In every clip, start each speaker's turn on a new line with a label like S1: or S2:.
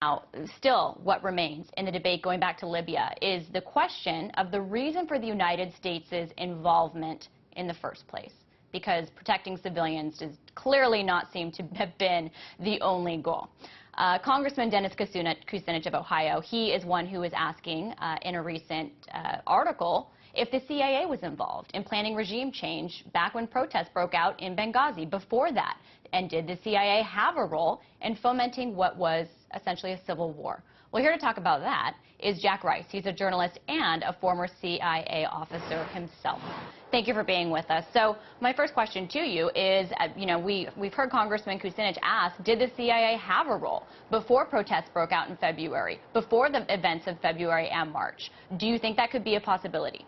S1: Now, still what remains in the debate going back to Libya is the question of the reason for the United States' involvement in the first place, because protecting civilians does clearly not seem to have been the only goal. Congressman Dennis Kucinich of Ohio, he is one who is asking in a recent article if the CIA was involved in planning regime change back when protests broke out in Benghazi before that. And did the CIA have a role in fomenting what was essentially a civil war? Well, here to talk about that is Jack Rice. He's a journalist and a former CIA officer himself. Thank you for being with us. So my first question to you is, we've heard Congressman Kucinich ask, did the CIA have a role before protests broke out in February, before the events of February and March? Do you think that could be a possibility?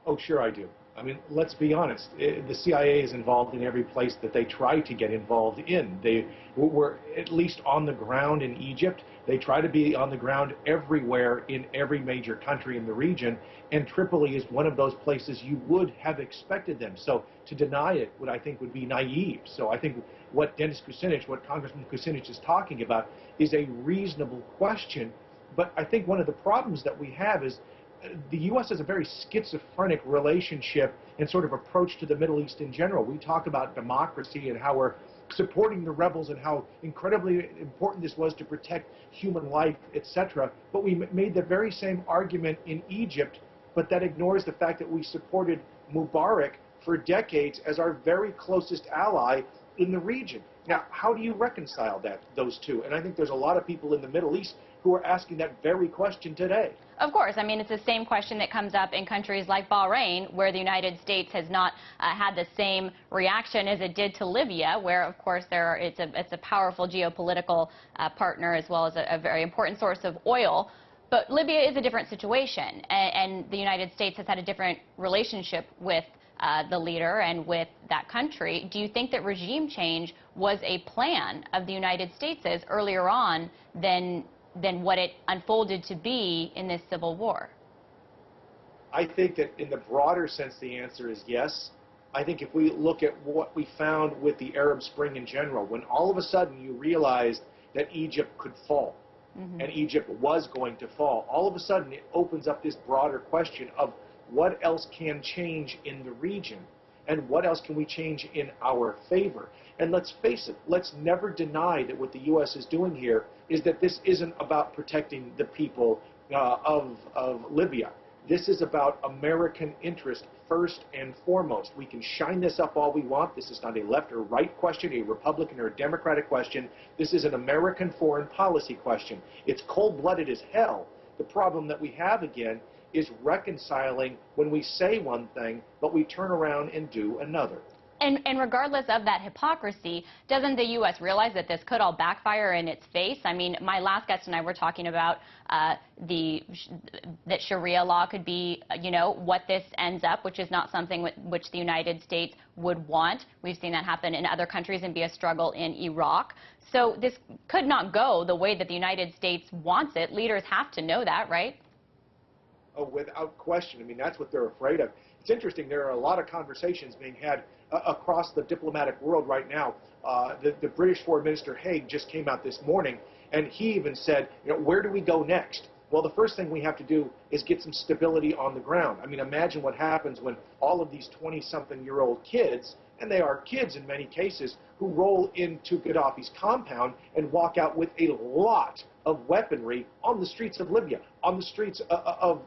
S2: Oh, sure I do. I mean, let's be honest. The CIA is involved in every place that they try to get involved in. They were at least on the ground in Egypt. They try to be on the ground everywhere in every major country in the region. And Tripoli is one of those places you would have expected them. So to deny it would, I think, would be naive. So I think what Congressman Kucinich is talking about is a reasonable question. But I think one of the problems that we have is the U.S. has a very schizophrenic relationship and sort of approach to the Middle East in general. We talk about democracy and how we're supporting the rebels and how incredibly important this was to protect human life, etc. But we made the very same argument in Egypt, but that ignores the fact that we supported Mubarak for decades as our very closest ally in the region. Now, how do you reconcile those two? And I think there's a lot of people in the Middle East who are asking that very question today.
S1: Of course. I mean, it's the same question that comes up in countries like Bahrain, where the United States has not had the same reaction as it did to Libya, where, of course, it's a powerful geopolitical partner as well as a very important source of oil. But Libya is a different situation, and the United States has had a different relationship with the leader and with that country. Do you think that regime change was a plan of the United States' earlier on than what it unfolded to be in this civil war?
S2: I think that in the broader sense, the answer is yes. I think if we look at what we found with the Arab Spring in general, when all of a sudden you realized that Egypt could fall, and Egypt was going to fall, all of a sudden it opens up this broader question of what else can change in the region, and what else can we change in our favor. And let's face it, let's never deny that what the U.S. is doing here is that this isn't about protecting the people of Libya. This is about American interest first and foremost. We can shine this up all we want. This is not a left or right question, a Republican or a Democratic question. This is an American foreign policy question. It's cold-blooded as hell. The problem that we have, again, is reconciling when we say one thing, but we turn around and do another.
S1: And regardless of that hypocrisy, doesn't the U.S. realize that this could all backfire in its face? I mean, my last guest and I were talking about that Sharia law could be, what this ends up, which is not something which the United States would want. We've seen that happen in other countries and be a struggle in Iraq. So this could not go the way that the United States wants it. Leaders have to know that, right?
S2: Oh, without question. I mean, that's what they're afraid of. It's interesting. There are a lot of conversations being had across the diplomatic world right now. The British Foreign Minister Haig just came out this morning, and he even said, where do we go next? Well, the first thing we have to do is get some stability on the ground. I mean, imagine what happens when all of these 20-something-year-old kids, and they are kids in many cases, who roll into Gaddafi's compound and walk out with a lot of weaponry on the streets of Libya, on the streets of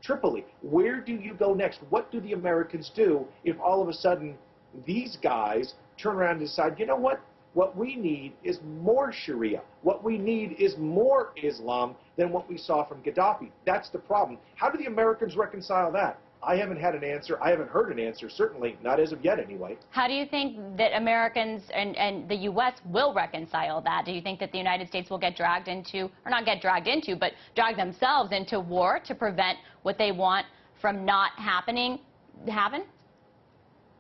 S2: Tripoli. Where do you go next? What do the Americans do if all of a sudden these guys turn around and decide, you know what? What we need is more Sharia. What we need is more Islam than what we saw from Gaddafi. That's the problem. How do the Americans reconcile that? I haven't had an answer. I haven't heard an answer, certainly not as of yet anyway.
S1: How do you think that Americans and the U.S. will reconcile that? Do you think that the United States will get dragged into, or not get dragged into, but drag themselves into war to prevent what they want from not happening happen?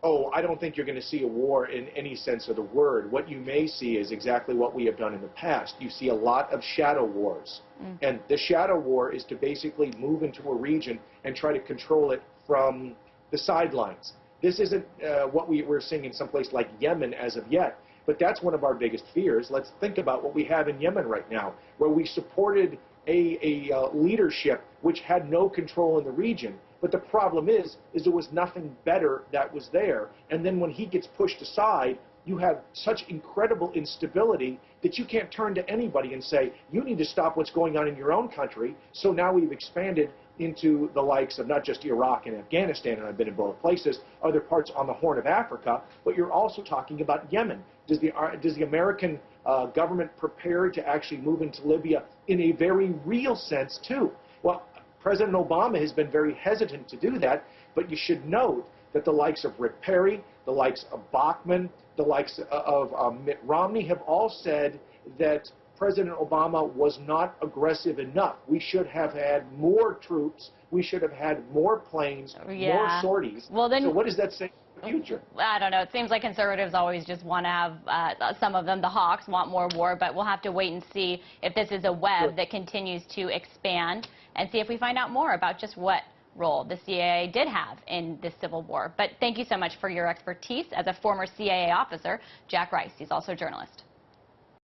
S2: Oh, I don't think you're going to see a war in any sense of the word. What you may see is exactly what we have done in the past. You see a lot of shadow wars. And the shadow war is to basically move into a region and try to control it from the sidelines. This isn't what we're seeing in some place like Yemen as of yet. But that's one of our biggest fears. Let's think about what we have in Yemen right now, where we supported a leadership which had no control in the region. But the problem is there was nothing better that was there. And then when he gets pushed aside, you have such incredible instability that you can't turn to anybody and say, you need to stop what's going on in your own country. So now we've expanded into the likes of not just Iraq and Afghanistan, and I've been in both places, other parts on the Horn of Africa, but you're also talking about Yemen. Does the American government prepare to actually move into Libya in a very real sense, too? Well, President Obama has been very hesitant to do that, but you should note that the likes of Rick Perry, the likes of Bachmann, the likes of Mitt Romney have all said that President Obama was not aggressive enough. We should have had more troops. We should have had more planes, more sorties.
S1: Well, then,
S2: so what does that say for the future?
S1: I don't know. It seems like conservatives always just want to have, some of them, the hawks, want more war, but we'll have to wait and see if this is a web that continues to expand and see if we find out more about just what role the CIA did have in this civil war. But thank you so much for your expertise as a former CIA officer. Jack Rice, he's also a journalist.